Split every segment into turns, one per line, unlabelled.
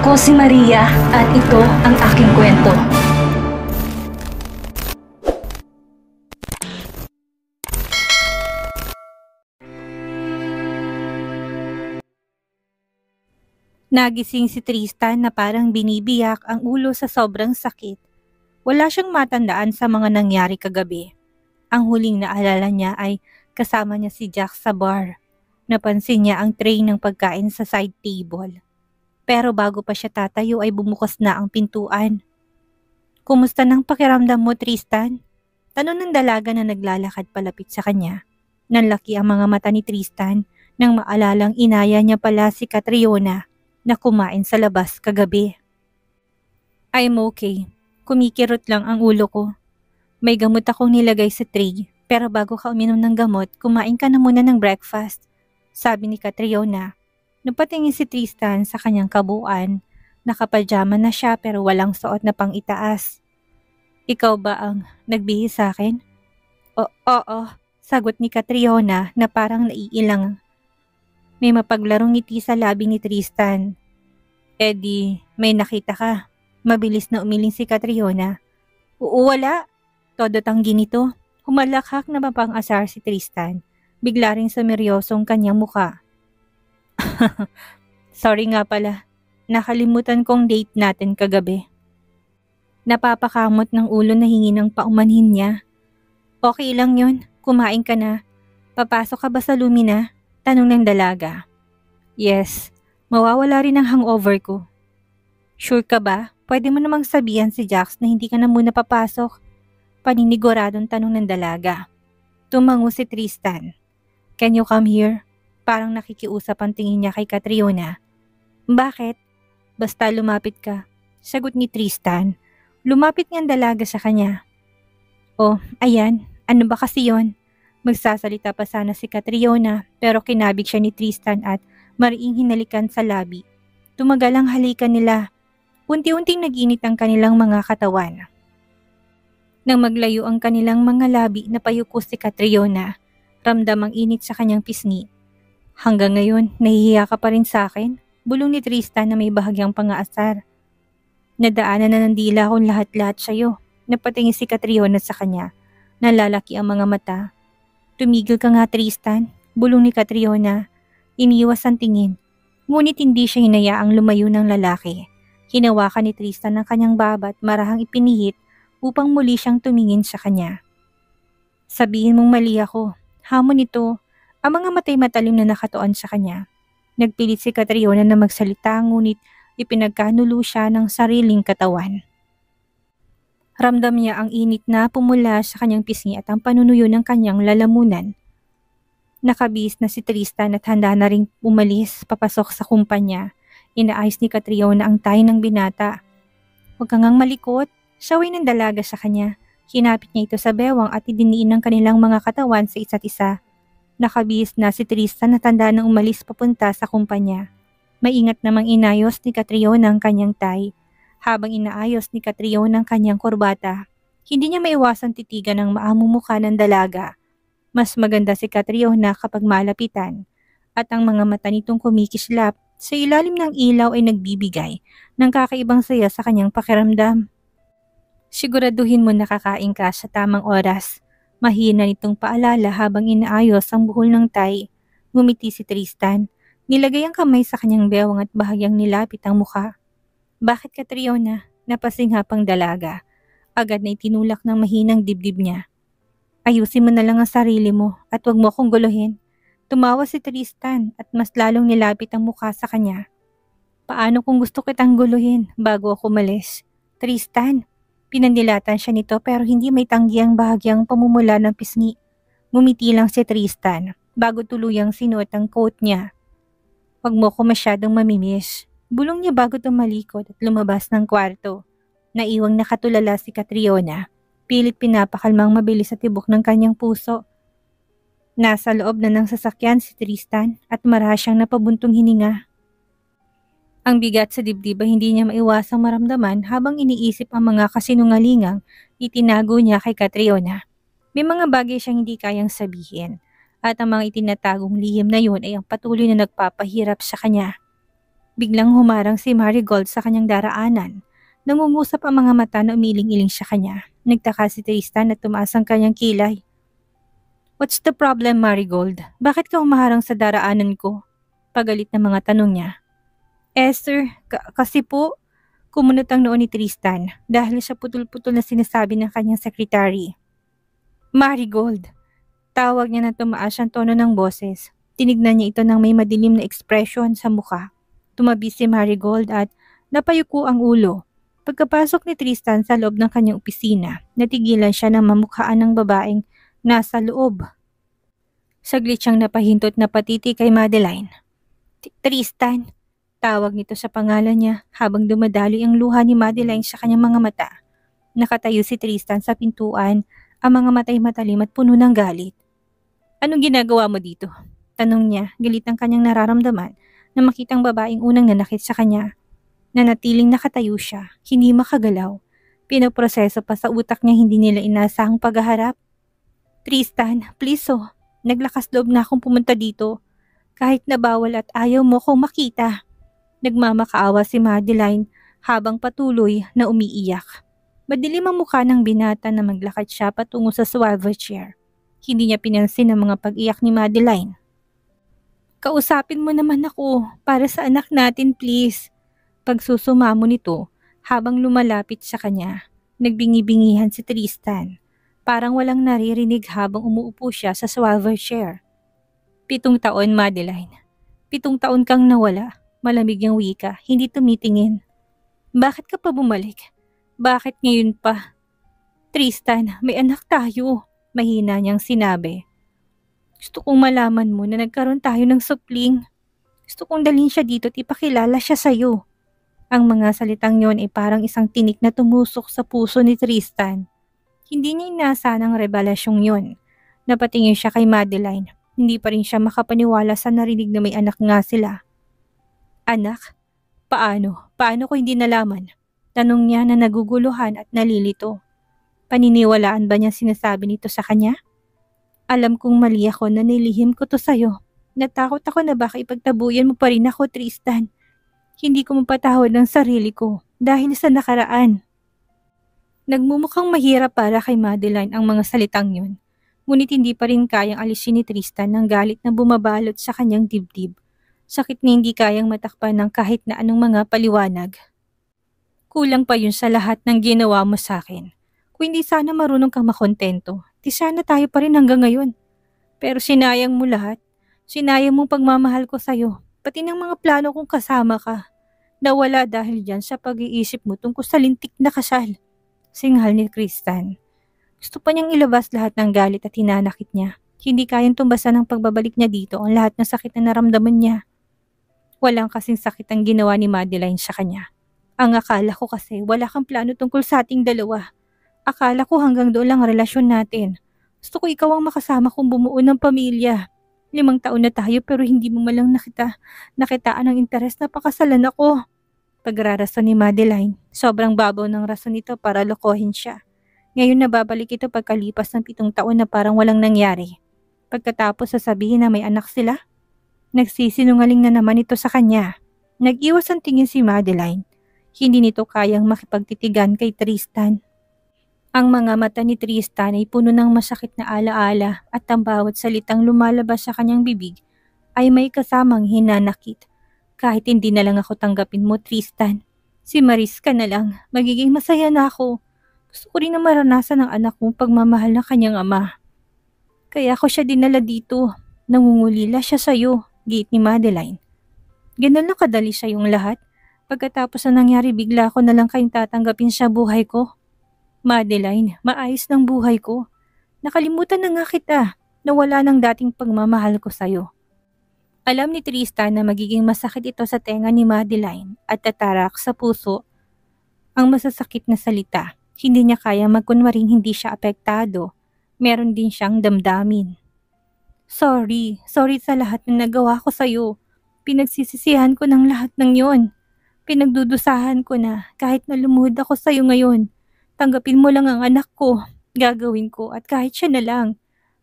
Ako si Maria at ito ang aking kwento.
Nagising si Tristan na parang binibiyak ang ulo sa sobrang sakit. Wala siyang matandaan sa mga nangyari kagabi. Ang huling naalala niya ay kasama niya si Jack sa bar. Napansin niya ang tray ng pagkain sa side table. Pero bago pa siya tatayo ay bumukas na ang pintuan. "Kumusta nang pakiramdam mo, Tristan?" Tanong ng dalaga na naglalakad palapit sa kanya. Nanlaki ang mga mata ni Tristan nang maalalang inaya niya pala si Catriona na kumain sa labas kagabi. "I'm okay. Kumikirot lang ang ulo ko. May gamot akong nilagay sa tray, pero bago ka uminom ng gamot, kumain ka na muna ng breakfast," sabi ni Catriona. Napatingin si Tristan sa kanyang kabuuan. Nakapajama na siya pero walang suot na pang-itaas. "Ikaw ba ang nagbihis sa akin?" Oo, sagot ni Catriona na parang naiilang. May mapaglarong ngiti sa labi ni Tristan. "Di, may nakita ka." Mabilis na umiling si Catriona. "Oo, wala. Todo tanggi nito." Humalakhak na mapang-asar si Tristan. Bigla ring sumeryosong kanyang muka. "Sorry nga pala. Nakalimutan kong date natin kagabi." Napapakamot ng ulo na hingi ng paumanhin niya. "Okay lang yun. Kumain ka na. Papasok ka ba sa Lumina?" Tanong ng dalaga. "Yes. Mawawala rin ang hangover ko." "Sure ka ba? Pwede mo namang sabihan si Jax na hindi ka na muna papasok." Paniniguradong tanong ng dalaga. Tumango si Tristan. "Can you come here?" Parang nakikiusap ang tingin niya kay Catriona. "Bakit?" "Basta lumapit ka," sagot ni Tristan. Lumapit niyang dalaga sa kanya. "Oh, ayan. Ano ba kasi yon?" Magsasalita pa sana si Catriona pero kinabig siya ni Tristan at mariing hinalikan sa labi. Tumagal ang halikan nila. Unti-unting nag-init ang kanilang mga katawan. Nang maglayo ang kanilang mga labi, napayuko si Catriona. Ramdam ang init sa kanyang pisngi. "Hanggang ngayon, nahihiya ka pa rin sa akin?" Bulong ni Tristan na may bahagyang pangaasar. "Nadaanan na ng dila kong lahat-lahat sa'yo." Napatingin si Catriona sa kanya. Nalalaki ang mga mata. "Tumigil ka nga, Tristan," bulong ni Catriona. Iniwas ang tingin. Ngunit hindi siya hinayaang lumayo ng lalaki. Hinawakan ni Tristan ang kanyang babat marahang ipinihit upang muli siyang tumingin sa kanya. "Sabihin mong mali ako." Hamon nito. Ang mga matay matalim na nakatuon sa kanya. Nagpilit si Catriona na magsalita ngunit ipinagkanulo siya ng sariling katawan. Ramdam niya ang init na pumula sa kanyang pisngi at ang panunuyo ng kanyang lalamunan. Nakabihis na si Tristan at handa na ring umalis papasok sa kumpanya. Inaayos ni Catriona ang tayo ng binata. "Huwag kang ngang malikot," saway ng dalaga sa kanya. Hinapit niya ito sa bewang at idiniin ang kanilang mga katawan sa isa't isa. Nakabihis na si Tristan na tanda ng umalis papunta sa kumpanya. Maingat namang inayos ni Catriona ang kanyang tie. Habang inaayos ni Catriona ang kanyang kurbata, hindi niya maiwasang titigan ang maamumukha ng dalaga. Mas maganda si Catriona kapag malapitan at ang mga mata nitong kumikislap sa ilalim ng ilaw ay nagbibigay ng kakaibang saya sa kanyang pakiramdam. "Siguraduhin mo nakakain ka sa tamang oras." Mahina nitong paalala habang inaayos ang buhol ng tie. Ngumiti si Tristan. Nilagay ang kamay sa kanyang bewang at bahagyang nilapit ang mukha. "Bakit, Catriona?" Napasingha pang dalaga. Agad na itinulak ng mahinang dibdib niya. "Ayusin mo na lang ang sarili mo at huwag mo akong guluhin." Tumawa si Tristan at mas lalong nilapit ang mukha sa kanya. "Paano kung gusto kitang guluhin bago ako umalis?" "Tristan." Pinandilatan siya nito pero hindi may tanggi ang bahagyang pamumula ng pisngi. Ngumiti lang si Tristan bago tuluyang sinuot ang coat niya. "Huwag mo ko masyadong mamimiss." Bulong niya bago tumalikod at lumabas ng kwarto. Naiwang nakatulala si Catriona. Pilit pinapakalmang mabilis sa tibok ng kanyang puso. Nasa loob na ng sasakyan si Tristan at marahas siyang napabuntong hininga. Ang bigat sa dibdib ay hindi niya maiwasang maramdaman habang iniisip ang mga kasinungalingang itinago niya kay Catriona. May mga bagay siyang hindi kayang sabihin at ang mga itinatagong lihim na yun ay ang patuloy na nagpapahirap sa kanya. Biglang humarang si Marigold sa kanyang daraanan. Nangungusap ang mga mata na umiling-iling sa kanya. Nagtaka si Tristan at tumaas ang kanyang kilay. "What's the problem, Marigold? Bakit ka humaharang sa daraanan ko?" Pagalit na mga tanong niya. Sir, kasi po, kumunot ang noo ni Tristan dahil sa putol-putol na sinasabi ng kanyang sekretary. Marigold. Tawag niya na tumaas ang tono ng boses. Tinignan niya ito ng may madilim na ekspresyon sa mukha. Tumabi si Marigold at napayuko ang ulo. Pagkapasok ni Tristan sa loob ng kanyang opisina, natigilan siya ng mamukhaan ng babaeng nasa loob. Saglit siyang napahintot na patiti kay Madeline. Tristan, tawag nito sa pangalan niya habang dumadaloy ang luha ni Madeline sa kanyang mga mata. Nakatayo si Tristan sa pintuan, ang mga mata'y matalim at puno ng galit. Anong ginagawa mo dito? Tanong niya, galit ang kanyang nararamdaman na makitang babaeng unang nanakit sa kanya. Nanatiling nakatayo siya, hindi makagalaw. Pinoproseso pa sa utak niya hindi nila inasahang paghaharap. Tristan, please naglakas loob na akong pumunta dito. Kahit na bawal at ayaw mo kong makita. Nagmamakaawa si Madeline habang patuloy na umiiyak. Madilim ang mukha ng binata na maglakad siya patungo sa swivel chair. Hindi niya pinansin ang mga pag-iyak ni Madeline. Kausapin mo naman ako para sa anak natin please. Pagsusumamo nito habang lumalapit sa kanya. Nagbingi-bingihan si Tristan. Parang walang naririnig habang umuupo siya sa swivel chair. 7 taon, Madeline. 7 taon kang nawala. Malamig yung wika, hindi tumitingin. Bakit ka pa bumalik? Bakit ngayon pa? Tristan, may anak tayo. Mahina niyang sinabi. Gusto kong malaman mo na nagkaroon tayo ng supling. Gusto kong dalhin siya dito at ipakilala siya sa'yo. Ang mga salitang yon ay parang isang tinik na tumusok sa puso ni Tristan. Hindi niya inaasahan ang revelasyong yon. Napatingin siya kay Madeline. Hindi pa rin siya makapaniwala sa narinig na may anak nga sila. Anak? Paano? Paano ko hindi nalaman? Tanong niya na naguguluhan at nalilito. Paniniwalaan ba niya sinasabi nito sa kanya? Alam kong mali ako na nilihim ko to sa'yo. Natakot ako na baka ipagtabuyan mo pa rin ako, Tristan. Hindi ko mapatawad ng sarili ko dahil sa nakaraan. Nagmumukhang mahirap para kay Madeline ang mga salitang yun. Ngunit hindi pa rin kayang alisin ni Tristan ng galit na bumabalot sa kanyang dibdib. Sakit na hindi kayang matakpan ng kahit na anong mga paliwanag. Kulang pa yun sa lahat ng ginawa mo sa akin. Kung hindi sana marunong kang makontento, di sana tayo pa rin hanggang ngayon. Pero sinayang mo lahat. Sinayang mong pagmamahal ko sa'yo. Pati ng mga plano kong kasama ka. Nawala dahil dyan sa pag-iisip mo tungkol sa lintik na kasal. Singhal ni Tristan. Gusto pa niyang ilabas lahat ng galit at hinanakit niya. Hindi kayang tumbasan ng pagbabalik niya dito ang lahat ng sakit na naramdaman niya. Walang kasing sakit ang ginawa ni Madeline sa kanya. Ang akala ko kasi wala kang plano tungkol sa ating dalawa. Akala ko hanggang doon lang ang relasyon natin. Gusto ko ikaw ang makasama kong bumuo ng pamilya. 5 taon na tayo pero hindi mo malang nakitaan ng interes na pakasalan ako. Pagrarason ni Madeline, sobrang babaw ng rason nito para lokohin siya. Ngayon nababalik ito pagkalipas ng 7 taon na parang walang nangyari. Pagkatapos sasabihin na may anak sila, nagsisinungaling na naman ito sa kanya. Nag-iwas ang tingin si Madeline. Hindi nito kayang makipagtitigan kay Tristan. Ang mga mata ni Tristan ay puno ng masakit na alaala at ang bawat salitang lumalabas sa kanyang bibig ay may kasamang hinanakit. Kahit hindi na lang ako tanggapin mo, Tristan. Si Mariska na lang, magiging masaya na ako. Gusto ko rin na maranasan ng anak mong pagmamahal ng kanyang ama. Kaya ako siya dinala dito. Nangungulila siya sa'yo, giit ni Madeline. Ganun lang kadali siya yung lahat. Pagkatapos na nangyari, bigla ko na lang kayong tatanggapin sa buhay ko. Madeline, maayos ng buhay ko. Nakalimutan na nga kita na wala ng dating pagmamahal ko sa'yo. Alam ni Tristan na magiging masakit ito sa tenga ni Madeline at tatarak sa puso ang masasakit na salita. Hindi niya kaya magkunwaring hindi siya apektado. Meron din siyang damdamin. Sorry sa lahat na nagawa ko sa'yo. Pinagsisisihan ko ng lahat ng yon. Pinagdudusahan ko na kahit na lumuhod ako sa'yo ngayon. Tanggapin mo lang ang anak ko. Gagawin ko at kahit siya na lang.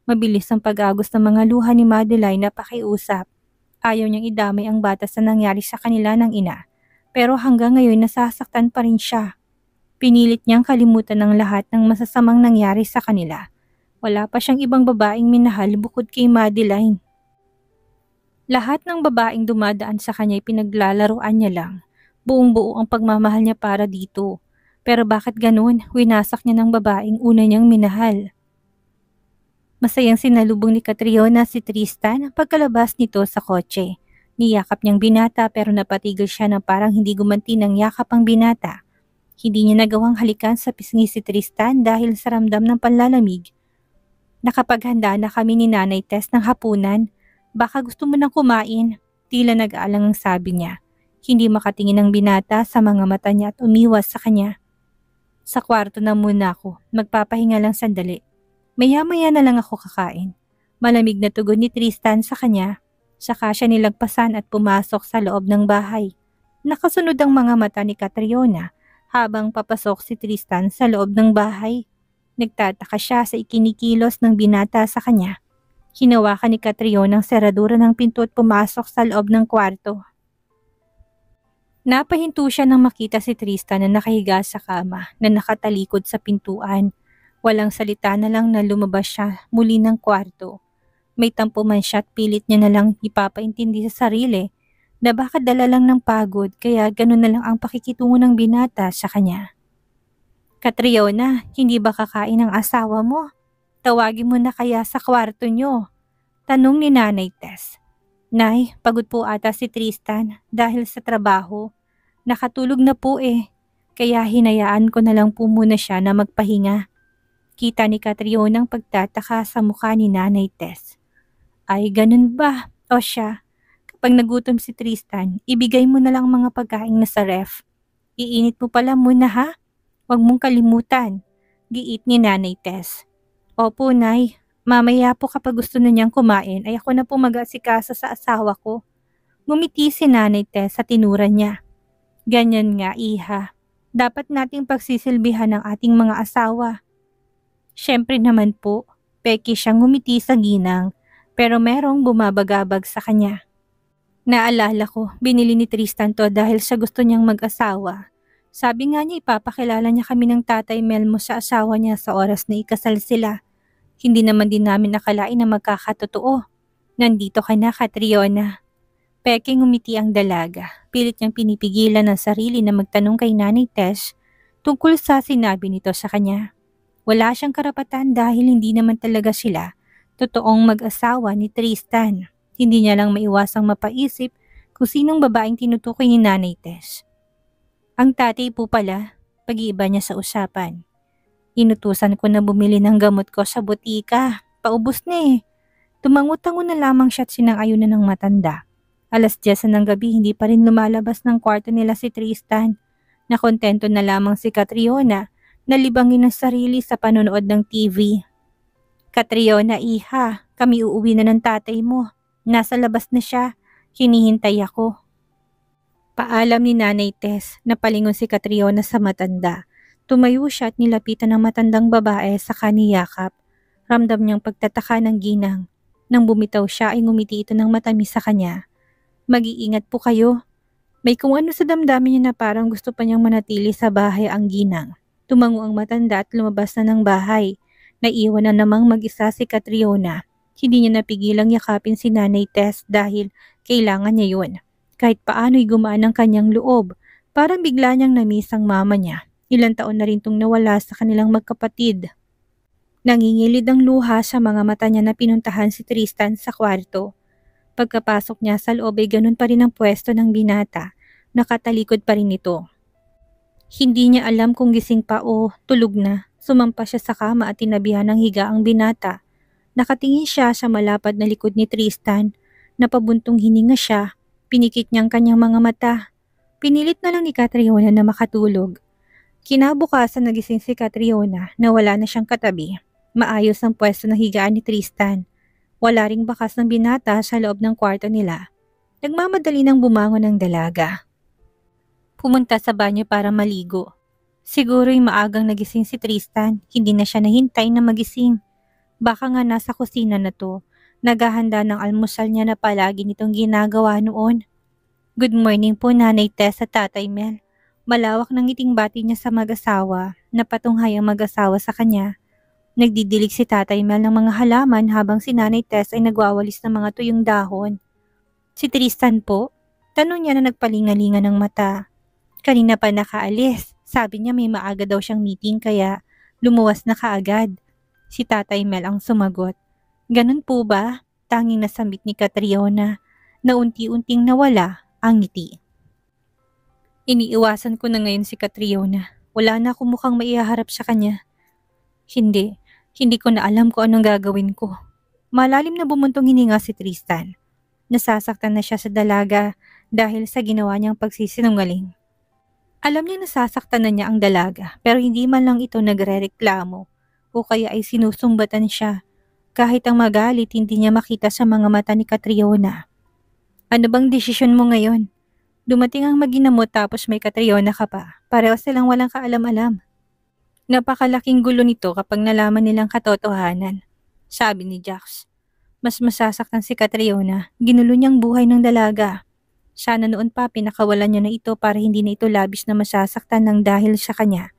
Mabilis ang pag-agos ng mga luha ni Madeline na pakiusap. Ayaw niyang idamay ang bata sa nangyari sa kanila ng ina. Pero hanggang ngayon nasasaktan pa rin siya. Pinilit niyang kalimutan ng lahat ng masasamang nangyari sa kanila. Wala pa siyang ibang babaeng minahal bukod kay Madeline. Lahat ng babaeng dumadaan sa kanya ay pinaglalaroan niya lang. Buong buo ang pagmamahal niya para dito. Pero bakit ganun? Winasak niya ng babaeng una niyang minahal. Masayang sinalubong ni Catriona si Tristan pagkalabas nito sa kotse. Niyakap niyang binata pero napatigil siya na parang hindi gumanti ng yakap ang binata. Hindi niya nagawang halikan sa pisngi si Tristan dahil sa ramdam ng panlalamig. Nakapaghanda na kami ni Nanay Tess ng hapunan. Baka gusto mo nang kumain, tila nag-aalang ang sabi niya. Hindi makatingin ang binata sa mga mata niya at umiwas sa kanya. Sa kwarto na muna ako, magpapahinga lang sandali. Maya-maya na lang ako kakain. Malamig na tugon ni Tristan sa kanya. Saka siya nilagpasan at pumasok sa loob ng bahay. Nakasunod ang mga mata ni Catriona habang papasok si Tristan sa loob ng bahay. Nagtataka siya sa ikinikilos ng binata sa kanya. Hinawakan ni Catriona ang seradura ng pinto at pumasok sa loob ng kwarto. Napahinto siya nang makita si Tristan na nakahiga sa kama na nakatalikod sa pintuan. Walang salita na lang na lumabas siya muli ng kwarto. May tampo man siya at pilit niya na lang ipapaintindi sa sarili na baka dala lang ng pagod kaya ganun na lang ang pakikitungo ng binata sa kanya. Catriona, hindi ba kakain ang asawa mo? Tawagin mo na kaya sa kwarto niyo. Tanong ni Nanay Tess. Nay, pagod po ata si Tristan dahil sa trabaho. Nakatulog na po kaya hinayaan ko na lang po muna siya na magpahinga. Kita ni Catriona ang pagtataka sa mukha ni Nanay Tess. Ay, ganun ba? O siya, kapag nagutom si Tristan, ibigay mo na lang mga pagkain na sa ref. Iinit mo pala muna ha? Huwag mong kalimutan, giit ni Nanay Tess. Opo, Nay. Mamaya po kapag gusto na niyang kumain ay ako na po mag-asikasa sa asawa ko. Ngumiti si Nanay Tess sa tinura niya. Ganyan nga, iha. Dapat nating pagsisilbihan ng ating mga asawa. Siyempre naman po, peki siyang ngumiti sa ginang, pero merong bumabagabag sa kanya. Naalala ko, binili ni Tristan to dahil sa gusto niyang mag-asawa. Sabi nga niya ipapakilala niya kami ng Tatay Melmo sa asawa niya sa oras na ikasal sila. Hindi naman din namin nakalain na magkakatotoo. Nandito ka na, Catriona. Peking umiti ang dalaga. Pilit niyang pinipigilan ang sarili na magtanong kay Nanay Tess tungkol sa sinabi nito sa kanya. Wala siyang karapatan dahil hindi naman talaga sila totoong mag-asawa ni Tristan. Hindi niya lang maiwasang mapaisip kung sinong babaeng tinutukoy ni Nanay Tess. Ang tatay po pala, pag-iiba niya sa usapan. Inutusan ko na bumili ng gamot ko sa butika. Paubos na Tumangutango na lamang siya at sinang-ayunan ng matanda. 10:00 ng gabi hindi pa rin lumalabas ng kwarto nila si Tristan. Nakontento na lamang si Catriona na libangin ang sarili sa panonood ng TV. Catriona, iha, kami uuwi na ng tatay mo. Nasa labas na siya. Hinihintay ako. Paalam ni Nanay Tess na palingon si Catriona sa matanda. Tumayo siya at nilapitan ng matandang babae sa kaniyakap. Ramdam niyang pagtataka ng ginang. Nang bumitaw siya ay ngumiti ito ng matamis sa kanya. Mag-iingat po kayo. May kung ano sa damdamin niya na parang gusto pa niyang manatili sa bahay ang ginang. Tumango ang matanda at lumabas na ng bahay. Naiwan na namang mag-isa si Catriona. Hindi niya napigilang yakapin si Nanay Tess dahil kailangan niya yun. Kahit paano'y gumaan ang kanyang loob, parang bigla niyang namiss ang mama niya. Ilang taon na rin tong nawala sa kanilang magkapatid. Nangingilid ang luha sa mga mata niya na pinuntahan si Tristan sa kwarto. Pagkapasok niya sa loob ay ganun pa rin ang pwesto ng binata. Nakatalikod pa rin ito. Hindi niya alam kung gising pa o tulog na. Sumampa siya sa kama at tinabihan ng higa ang binata. Nakatingin siya sa malapad na likod ni Tristan. Napabuntong hininga siya. Pinikit niyang kanyang mga mata. Pinilit na lang ni Catriona na makatulog. Kinabukasan nagising si Catriona na wala na siyang katabi. Maayos ang pwesto ng higaan ni Tristan. Wala ring bakas ng binata sa loob ng kwarto nila. Nagmamadali nang bumangon ang dalaga. Pumunta sa banyo para maligo. Siguro'y maagang nagising si Tristan. Hindi na siya nahintay na magising. Baka nga nasa kusina na to. Naghahanda ng almusal niya na palagi nitong ginagawa noon. Good morning po Nanay Tess at Tatay Mel. Malawak ng ngiting bati niya sa mag-asawa na patunghay ang mag-asawa sa kanya. Nagdidilig si Tatay Mel ng mga halaman habang si Nanay Tess ay nagwawalis ng mga tuyong dahon. Si Tristan po? Tanong niya na nagpalingalinga ng mata. Kanina pa nakaalis. Sabi niya may maaga daw siyang meeting kaya lumuwas na kaagad. Si Tatay Mel ang sumagot. Ganun po ba? Tanging nasambit ni Catriona na unti-unting nawala ang ngiti. Iniiwasan ko na ngayon si Catriona. Wala na akong mukhang maihaharap sa kanya. Hindi ko na alam kung anong gagawin ko. Malalim na bumuntong hininga si Tristan. Nasasaktan na siya sa dalaga dahil sa ginawa niyang pagsisinungaling. Alam niya nasasaktan na niya ang dalaga pero hindi man lang ito nagrereklamo o kaya ay sinusumbatan siya. Kahit ang magalit hindi niya makita sa mga mata ni Catriona. Ano bang desisyon mo ngayon? Dumating ang maginamot tapos may Catriona ka pa. Pareho silang walang kaalam-alam. Napakalaking gulo nito kapag nalaman nilang katotohanan, sabi ni Jax. Mas masasaktan si Catriona, ginulo niyang buhay ng dalaga. Sana noon pa pinakawalan niya na ito para hindi na ito labis na masasaktan ng dahil sa kanya.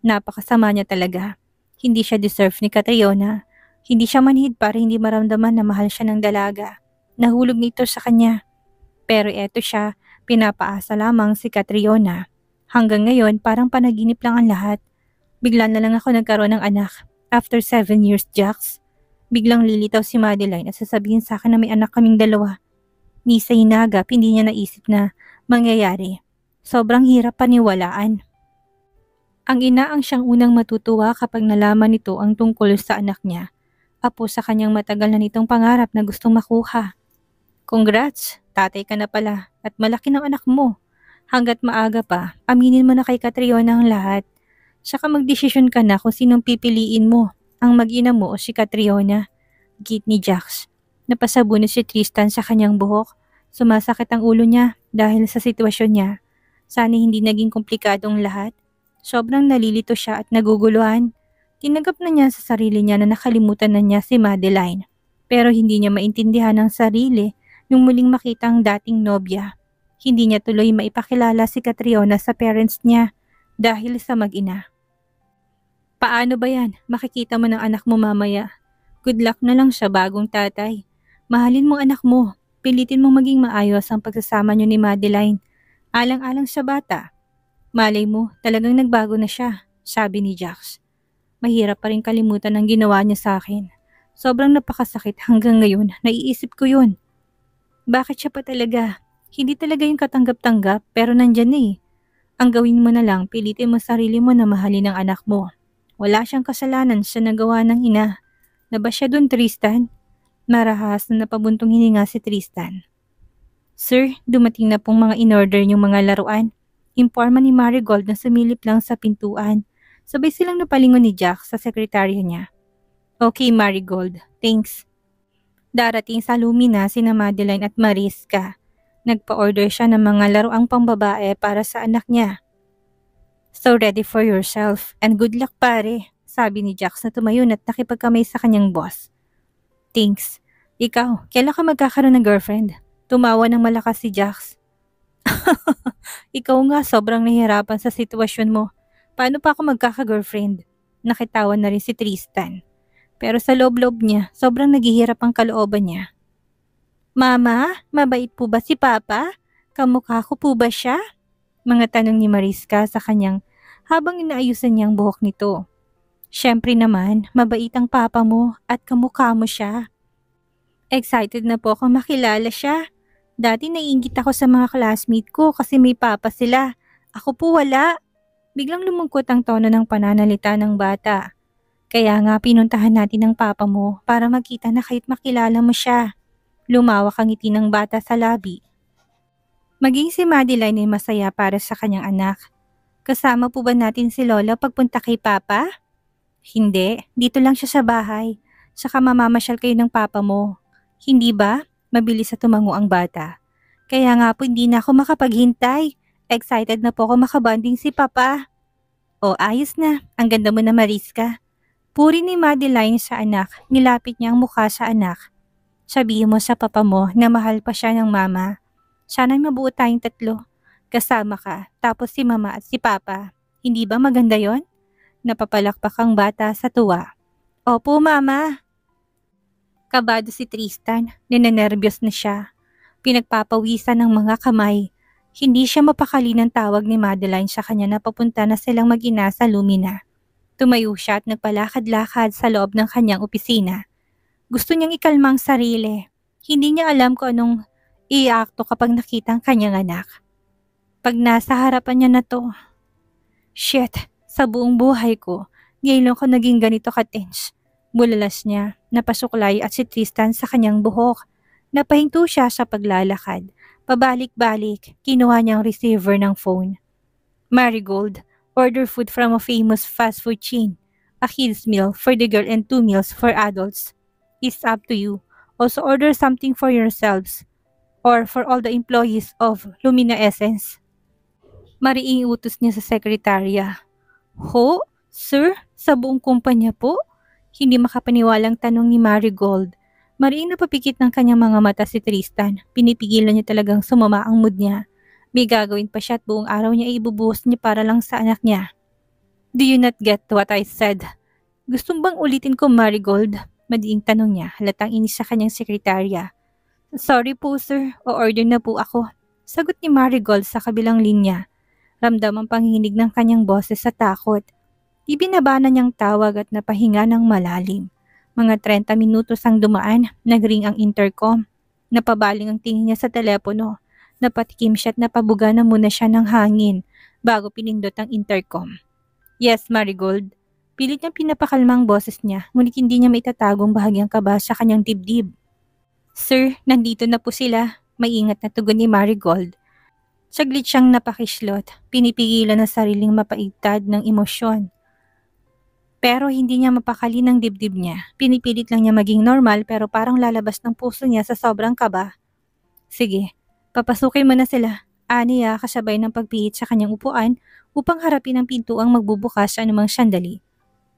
Napakasama niya talaga. Hindi siya deserve ni Catriona. Hindi siya manhid para hindi maramdaman na mahal siya ng dalaga. Nahulog nito sa kanya. Pero eto siya, pinapaasa lamang si Catriona. Hanggang ngayon parang panaginip lang ang lahat. Bigla na lang ako nagkaroon ng anak. After 7 years, Jax. Biglang lilitaw si Madeline at sasabihin sa akin na may anak kaming dalawa. Ni sa hinagap, hindi niya naisip na mangyayari. Sobrang hirap paniwalaan. Ang ina ang siyang unang matutuwa kapag nalaman nito ang tungkol sa anak niya. Apo sa kanyang matagal na nitong pangarap na gustong makuha. Congrats, tatay ka na pala at malaki ng anak mo. Hanggat maaga pa, aminin mo na kay Catriona ang lahat. Saka magdesisyon ka na kung sinong pipiliin mo, ang mag-ina mo o si Catriona. Git ni Jax. Napasabunod si Tristan sa kanyang buhok. Sumasakit ang ulo niya dahil sa sitwasyon niya. Sana hindi naging komplikadong lahat. Sobrang nalilito siya at naguguluhan. Tinanggap na niya sa sarili niya na nakalimutan na niya si Madeline. Pero hindi niya maintindihan ang sarili nung muling makita ang dating nobya. Hindi niya tuloy maipakilala si Catriona sa parents niya dahil sa mag-ina. Paano ba yan? Makikita mo ng anak mo mamaya. Good luck na lang sa bagong tatay. Mahalin mo anak mo. Pilitin mo maging maayos ang pagsasama niyo ni Madeline. Alang-alang sa bata. Malay mo, talagang nagbago na siya, sabi ni Jax. Mahirap pa rin kalimutan ang ginawa niya sa akin. Sobrang napakasakit hanggang ngayon, naiisip ko yun. Bakit siya pa talaga? Hindi talaga yung katanggap-tanggap pero nandyan na eh. Ang gawin mo na lang, pilitin mo sarili mo na mahalin ang anak mo. Wala siyang kasalanan sa nagawa ng ina. Na ba siya dun, Tristan? Marahas na napabuntong hininga si Tristan. Sir, dumating na pong mga in-order niyong mga laruan. Imporma ni Marigold na sumilip lang sa pintuan. Sabay silang napalingon ni Jack sa sekretarya niya. Okay, Marigold. Thanks. Darating sa Lumina sina Madeline at Mariska. Nagpa-order siya ng mga laruang pambabae para sa anak niya. So ready for yourself and good luck pare, sabi ni Jax na tumayo at nakipagkamay sa kanyang boss. Thanks. Ikaw, kailan ka magkakaroon ng girlfriend? Tumawa ng malakas si Jax. Ikaw nga sobrang nahihirapan sa sitwasyon mo. Paano pa ako magkaka-girlfriend? Nakitawa na rin si Tristan. Pero sa loob-loob niya, sobrang naghihirap ang kalooban niya. Mama, mabait po ba si Papa? Kamukha ko po ba siya? Mga tanong ni Mariska sa kanyang habang inaayusan niyang buhok nito. Siyempre naman, mabait ang papa mo at kamukha mo siya. Excited na po akong makilala siya. Dati naiinggit ako sa mga classmate ko kasi may papa sila. Ako po wala. Biglang lumungkot ang tono ng pananalita ng bata. Kaya nga pinuntahan natin ang papa mo para magkita na kahit makilala mo siya. Lumawak ang ngiti ng bata sa labi. Maging si Madeline ay masaya para sa kanyang anak. Kasama po ba natin si Lola pagpunta kay Papa? Hindi, dito lang siya sa bahay. Saka mamamasyal kayo ng papa mo. Hindi ba? Mabilis sa tumango ang bata. Kaya nga po hindi na ako makapaghintay. Excited na po ako makabanding si Papa. O ayos na, ang ganda mo na Mariska. Puri ni Madeline sa anak, nilapit niya ang mukha sa anak. Sabihin mo sa papa mo na mahal pa siya ng mama. Sana'y mabuo tayong tatlo. Kasama ka, tapos si mama at si papa. Hindi ba maganda yon? Napapalakpak ang bata sa tuwa. Opo, mama. Kabado si Tristan, ninenervyos na siya. Pinagpapawisan ng mga kamay. Hindi siya mapakali ng tawag ni Madeline sa kanya na papunta na silang mag-ina sa Lumina. Tumayo siya at nagpalakad-lakad sa loob ng kanyang opisina. Gusto niyang ikalma ang sarili. Hindi niya alam kung anong iakto kapag nakita ang kanyang anak. Pag nasa harapan niya na to, shit, sa buong buhay ko, ngayon ko naging ganito ka-tense. Bulalas niya, napasuklay at si Tristan sa kanyang buhok. Napahinto siya sa paglalakad. Pabalik-balik, kinuha niyang receiver ng phone. Marigold, order food from a famous fast food chain. A kids meal for the girl and 2 meals for adults. It's up to you. Also order something for yourselves or for all the employees of Lumina Essence. Mariing utos niya sa sekretarya. Ho? Sir? Sa buong kumpanya po? Hindi makapaniwalang tanong ni Marigold. Mariing napapikit ng kanyang mga mata si Tristan. Pinipigilan niya talagang sumama ang mood niya. May gagawin pa siya at buong araw niya ibubuhos niya para lang sa anak niya. Do you not get what I said? Gusto bang ulitin ko, Marigold? Madiing tanong niya, halatang inis sa kanyang sekretarya. Sorry po, sir. O-order na po ako. Sagot ni Marigold sa kabilang linya. Ramdam ang panginginig ng kanyang boses sa takot. Ibinaba na niyang tawag at napahinga ng malalim. Mga 30 minutos ang dumaan, nagring ang intercom. Napabaling ang tingin niya sa telepono. Napatikim siya at napabuga na muna siya ng hangin bago pinindot ang intercom. Yes, Marigold. Pilit niyang pinapakalmang boses niya, ngunit hindi niya maitatagong bahagyang kaba sa kanyang dibdib. Sir, nandito na po sila. Maingat na tugon ni Marigold. Saglit siyang napakislot, pinipigilan ang sariling mapaigtad ng emosyon. Pero hindi niya mapakali ng dibdib niya. Pinipilit lang niya maging normal pero parang lalabas ng puso niya sa sobrang kaba. Sige, papasukin mo na sila. Aniya kasabay ng pagpihit sa kanyang upuan upang harapin ang pintuang magbubukas sa anumang sandali.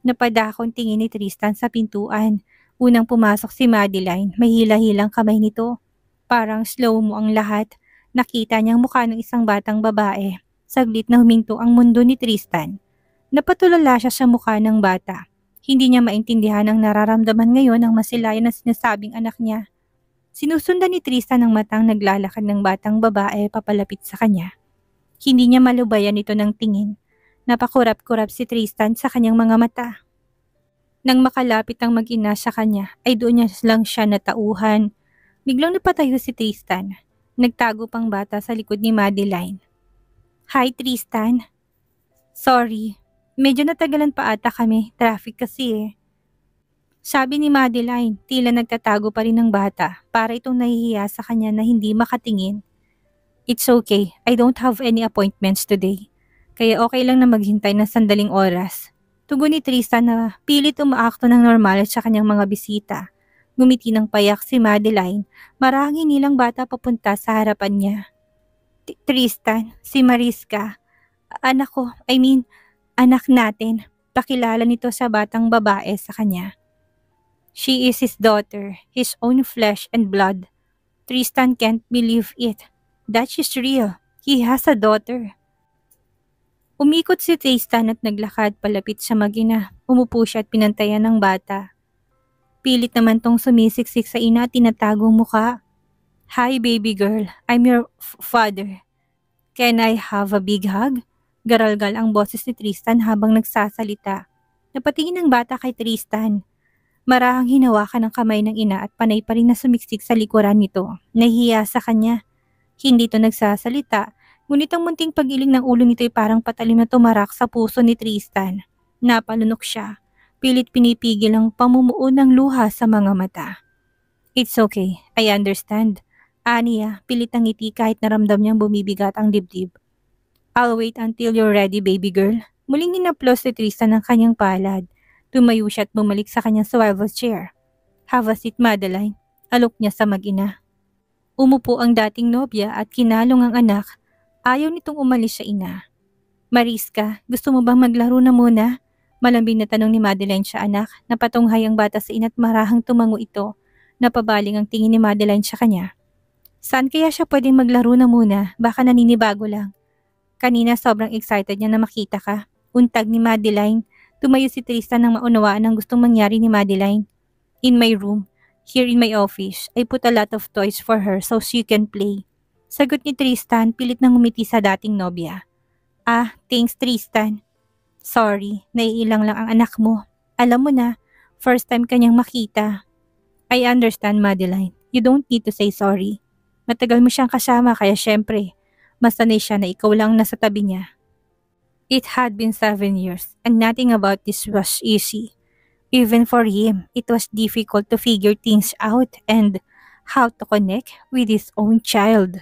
Napadakon tingin ni Tristan sa pintuan. Unang pumasok si Madeline, may hila-hilang kamay nito. Parang slow mo ang lahat. Nakita niyang mukha ng isang batang babae. Saglit na huminto ang mundo ni Tristan. Napatulala siya sa mukha ng bata. Hindi niya maintindihan ang nararamdaman ngayon ng masilayan na sinasabing anak niya. Sinusundan ni Tristan ang matang naglalakad ng batang babae papalapit sa kanya. Hindi niya malubayan ito ng tingin. Napakurap-kurap si Tristan sa kanyang mga mata. Nang makalapit ang mag-ina sa kanya, ay doon niya lang siya natauhan. Biglang napatayo si Tristan. Nagtago pang bata sa likod ni Madeline. Hi Tristan. Sorry, medyo natagalan pa ata kami, traffic kasi eh. Sabi ni Madeline, tila nagtatago pa rin ng bata para itong nahihiya sa kanya na hindi makatingin. It's okay, I don't have any appointments today. Kaya okay lang na maghintay ng sandaling oras. Tugon ni Tristan na pilit umaakto ng normal sa kanyang mga bisita. Ngumiti ng payak si Madeline, marahang hinilang bata papunta sa harapan niya. Tristan, si Mariska. Anak ko, anak natin. Pakilala nito sa batang babae sa kanya. She is his daughter, his own flesh and blood. Tristan can't believe it. That is real. He has a daughter. Umikot si Tristan at naglakad palapit sa mag-ina. Umupo siya at pinantayan ng bata. Pilit naman tong sumisiksik sa ina at tinatagong muka. Hi baby girl, I'm your father. Can I have a big hug? Garalgal ang boses ni Tristan habang nagsasalita. Napatingin ang bata kay Tristan. Marahang hinawakan ng kamay ng ina at panay pa rin na sumiksik sa likuran nito. Nahihiya sa kanya. Hindi to nagsasalita, ngunit ang munting pag-iling ng ulo nito ay parang patalim na tumarak sa puso ni Tristan. Napalunok siya. Pilit pinipigil ang pamumuo ng luha sa mga mata. It's okay, I understand. Aniya, pilit ang ngiti kahit naramdam niyang bumibigat ang dibdib. I'll wait until you're ready, baby girl. Muling hinaplos si Tristan ng kanyang palad. Tumayo siya at bumalik sa kanyang swivel chair. Have a seat, Madeline. Alok niya sa mag-ina. Umupo ang dating nobya at kinalong ang anak. Ayaw nitong umalis sa ina. Mariska, gusto mo bang maglaro na muna? Malambing na tanong ni Madeline sa anak. Napatunghay ang bata sa ina at marahang tumango ito. Napabaling ang tingin ni Madeline sa kanya. Saan kaya siya pwedeng maglaro na muna? Baka naninibago lang. Kanina sobrang excited niya na makita ka. Untag ni Madeline. Tumayo si Tristan nang maunawaan ang gustong mangyari ni Madeline. In my room, here in my office, I put a lot of toys for her so she can play. Sagot ni Tristan, pilit nang ngumiti sa dating nobya. Ah, thanks Tristan. Sorry, naiilang lang ang anak mo. Alam mo na, first time kanyang makita. I understand, Madeline. You don't need to say sorry. Matagal mo siyang kasama kaya syempre, mas sanay siya na ikaw lang nasa tabi niya. It had been 7 years and nothing about this was easy. Even for him, it was difficult to figure things out and how to connect with his own child.